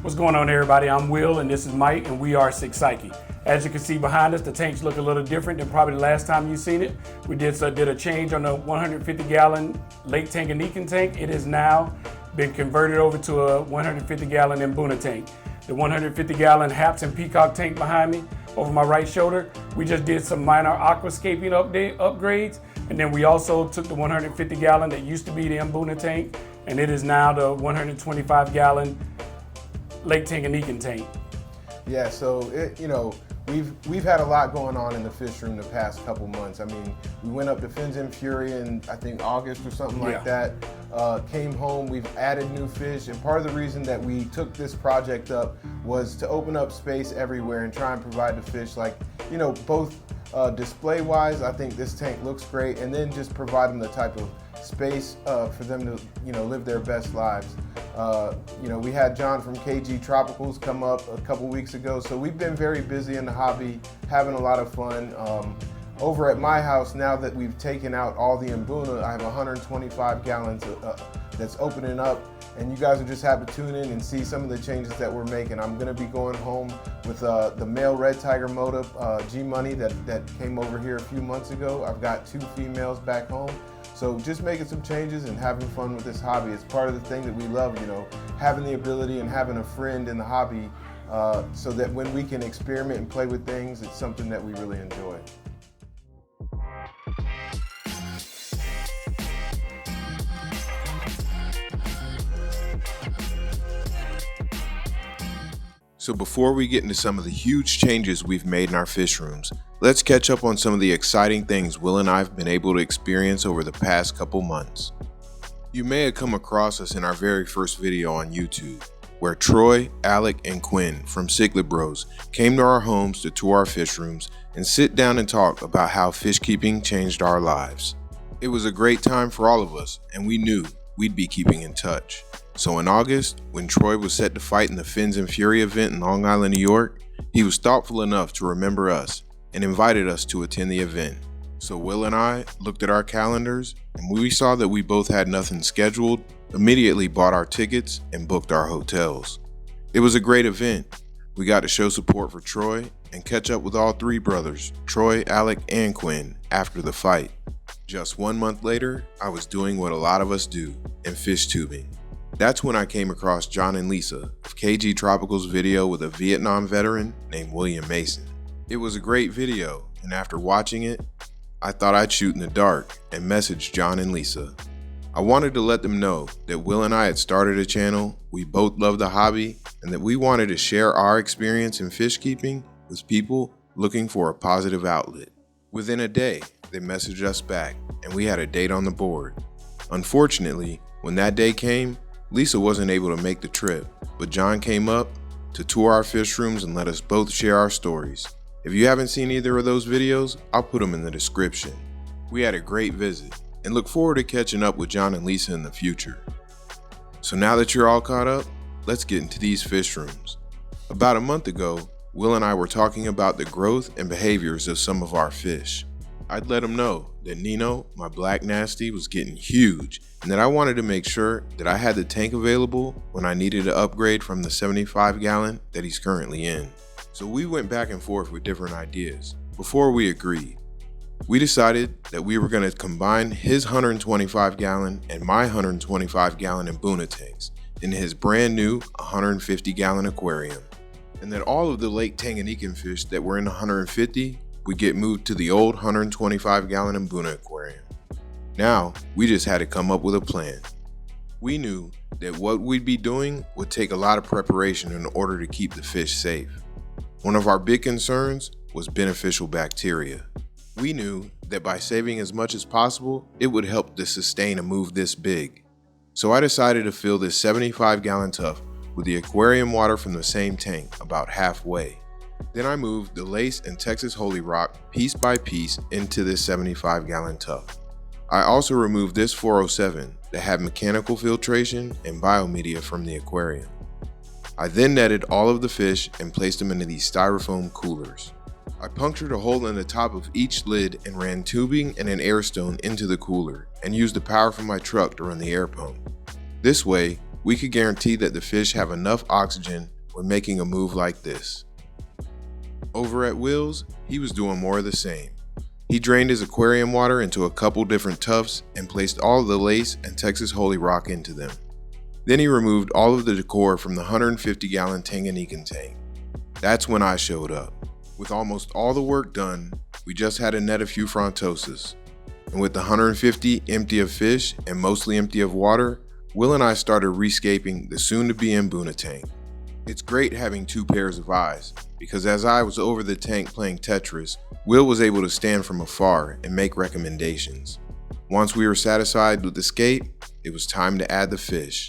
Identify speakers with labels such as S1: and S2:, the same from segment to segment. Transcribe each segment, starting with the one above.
S1: What's going on, everybody? I'm Will and this is Mike, and we are Cichlid. As you can see behind us, the tanks look a little different than probably the last time you've seen it. We did a change on the 150-gallon Lake Tanganyika tank. It has now been converted over to a 150-gallon Mbuna tank. The 150-gallon Haps and Peacock tank behind me, over my right shoulder, we just did some minor aquascaping upgrades, and then we also took the 150-gallon that used to be the Mbuna tank, and it is now the 125-gallon Lake Tanganyika tank.
S2: Yeah, so we've had a lot going on in the fish room the past couple months. I mean, we went up to Fins and Fury in I think August or something like that. Came home, we've added new fish, and part of the reason that we took this project up was to open up space everywhere and try and provide the fish, like, both display wise, I think this tank looks great, and then just provide them the type of space for them to live their best lives. We had John from KG Tropicals come up a couple weeks ago, so we've been very busy in the hobby, having a lot of fun. Over at my house, now that we've taken out all the Mbuna, I have 125 gallons that's opening up, and you guys will just have to tune in and see some of the changes that we're making. I'm gonna be going home with the male red tiger motive, G-Money, that came over here a few months ago. I've got 2 females back home. So just making some changes and having fun with this hobby. It's part of the thing that we love, having the ability and having a friend in the hobby, so that when we can experiment and play with things, it's something that we really enjoy.
S3: So before we get into some of the huge changes we've made in our fish rooms, let's catch up on some of the exciting things Will and I have been able to experience over the past couple months. You may have come across us in our very first video on YouTube, where Troy, Alec, and Quinn from Cichlid Bros came to our homes to tour our fish rooms and sit down and talk about how fish keeping changed our lives. It was a great time for all of us, and we knew we'd be keeping in touch. So in August, when Troy was set to fight in the Fins and Fury event in Long Island, New York, he was thoughtful enough to remember us and invited us to attend the event. So Will and I looked at our calendars, and when we saw that we both had nothing scheduled, immediately bought our tickets and booked our hotels. It was a great event. We got to show support for Troy and catch up with all 3 brothers, Troy, Alec, and Quinn, after the fight. Just 1 month later, I was doing what a lot of us do, and fish tubing. That's when I came across John and Lisa of KG Tropicals video with a Vietnam veteran named William Mason. It was a great video, and after watching it, I thought I'd shoot in the dark and message John and Lisa. I wanted to let them know that Will and I had started a channel, we both love the hobby, and that we wanted to share our experience in fish keeping with people looking for a positive outlet. Within a day, they messaged us back, and we had a date on the board. Unfortunately, when that day came, Lisa wasn't able to make the trip, but John came up to tour our fish rooms and let us both share our stories. If you haven't seen either of those videos, I'll put them in the description. We had a great visit and look forward to catching up with John and Lisa in the future. So now that you're all caught up, let's get into these fish rooms. About a month ago, Will and I were talking about the growth and behaviors of some of our fish. I'd let him know that Nino, my black nasty, was getting huge, and that I wanted to make sure that I had the tank available when I needed to upgrade from the 75-gallon that he's currently in. So we went back and forth with different ideas before we agreed. We decided that we were going to combine his 125-gallon and my 125-gallon Mbuna tanks in his brand new 150-gallon aquarium, and that all of the Lake Tanganyika fish that were in the 150 would get moved to the old 125-gallon Mbuna aquarium. Now, we just had to come up with a plan. We knew that what we'd be doing would take a lot of preparation in order to keep the fish safe. One of our big concerns was beneficial bacteria. We knew that by saving as much as possible, it would help to sustain a move this big. So I decided to fill this 75-gallon tub with the aquarium water from the same tank about halfway. Then I moved the lace and Texas Holy Rock piece by piece into this 75-gallon tub. I also removed this 407 that had mechanical filtration and biomedia from the aquarium. I then netted all of the fish and placed them into these styrofoam coolers. I punctured a hole in the top of each lid and ran tubing and an air stone into the cooler and used the power from my truck to run the air pump. This way, we could guarantee that the fish have enough oxygen when making a move like this. Over at Will's, he was doing more of the same. He drained his aquarium water into a couple different tubs and placed all of the lace and Texas Holy Rock into them. Then he removed all of the decor from the 150-gallon Tanganyikan tank. That's when I showed up. With almost all the work done, we just had to net a few frontoses. And with the 150 empty of fish and mostly empty of water, Will and I started rescaping the soon-to-be Mbuna tank. It's great having two pairs of eyes, because as I was over the tank playing Tetris, Will was able to stand from afar and make recommendations. Once we were satisfied with the scape, it was time to add the fish.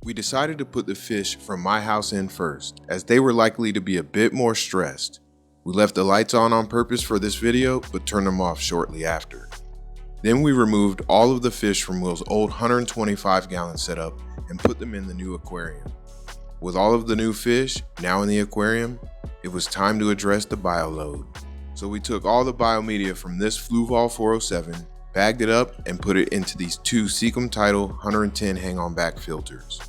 S3: We decided to put the fish from my house in first, as they were likely to be a bit more stressed. We left the lights on purpose for this video, but turned them off shortly after. Then we removed all of the fish from Will's old 125-gallon setup and put them in the new aquarium. With all of the new fish now in the aquarium, it was time to address the bioload. So we took all the biomedia from this Fluval 407, bagged it up, and put it into these two Seacom Tidal 110 hang-on back filters.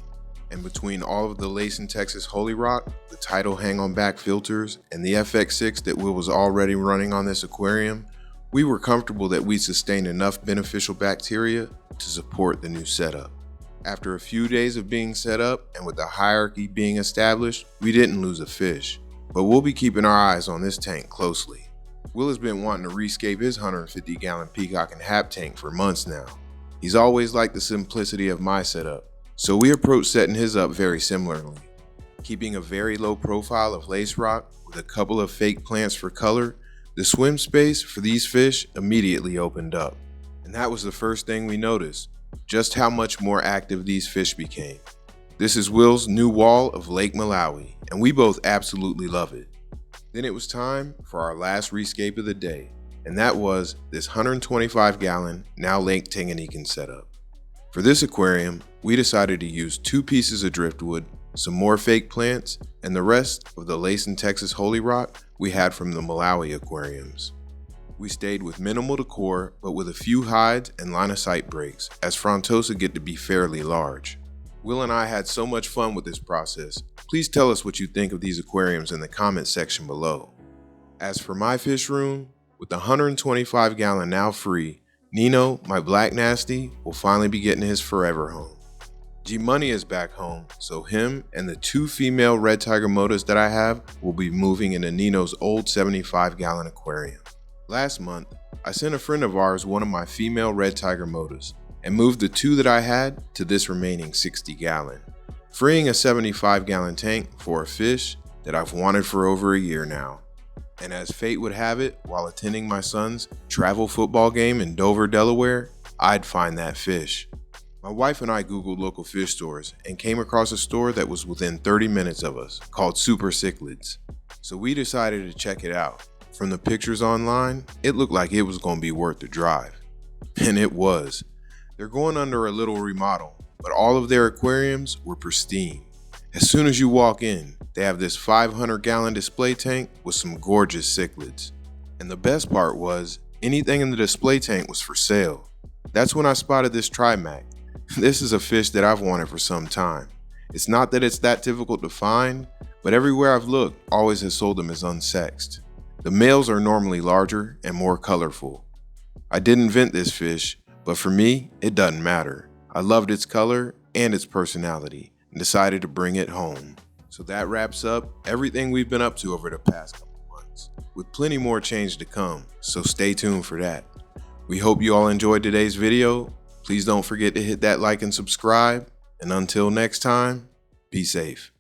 S3: And between all of the lace and Texas Holy Rock, the Tidal hang-on back filters, and the FX6 that Will was already running on this aquarium, we were comfortable that we sustained enough beneficial bacteria to support the new setup. After a few days of being set up and with the hierarchy being established, we didn't lose a fish, but we'll be keeping our eyes on this tank closely. Will has been wanting to rescape his 150-gallon Peacock and Hap tank for months now. He's always liked the simplicity of my setup, so we approached setting his up very similarly. Keeping a very low profile of lace rock with a couple of fake plants for color, the swim space for these fish immediately opened up. And that was the first thing we noticed, just how much more active these fish became. This is Will's new wall of Lake Malawi, and we both absolutely love it. Then it was time for our last rescape of the day, and that was this 125-gallon, now Lake Tanganyikan setup. For this aquarium, we decided to use 2 pieces of driftwood, some more fake plants, and the rest of the lace and Texas Holy Rock we had from the Malawi aquariums. We stayed with minimal decor, but with a few hides and line of sight breaks, as Frontosa get to be fairly large. Will and I had so much fun with this process. Please tell us what you think of these aquariums in the comment section below. As for my fish room, with the 125-gallon now free, Nino, my black nasty, will finally be getting his forever home. G-Money is back home, so him and the 2 female red tiger motas that I have will be moving into Nino's old 75-gallon aquarium. Last month, I sent a friend of ours one of my female red tiger motas and moved the 2 that I had to this remaining 60-gallon, freeing a 75-gallon tank for a fish that I've wanted for over a year now. And as fate would have it, while attending my son's travel football game in Dover, Delaware, I'd find that fish. My wife and I Googled local fish stores and came across a store that was within 30 minutes of us called Super Cichlids. So we decided to check it out. From the pictures online, it looked like it was going to be worth the drive. And it was. They're going under a little remodel, but all of their aquariums were pristine. As soon as you walk in, they have this 500-gallon display tank with some gorgeous cichlids. And the best part was, anything in the display tank was for sale. That's when I spotted this Trimac. This is a fish that I've wanted for some time. It's not that it's that difficult to find, but everywhere I've looked always has sold them as unsexed. The males are normally larger and more colorful. I didn't invent this fish, but for me, it doesn't matter. I loved its color and its personality and decided to bring it home. So that wraps up everything we've been up to over the past couple months, with plenty more change to come, so stay tuned for that. We hope you all enjoyed today's video. Please don't forget to hit that like and subscribe, and until next time, be safe.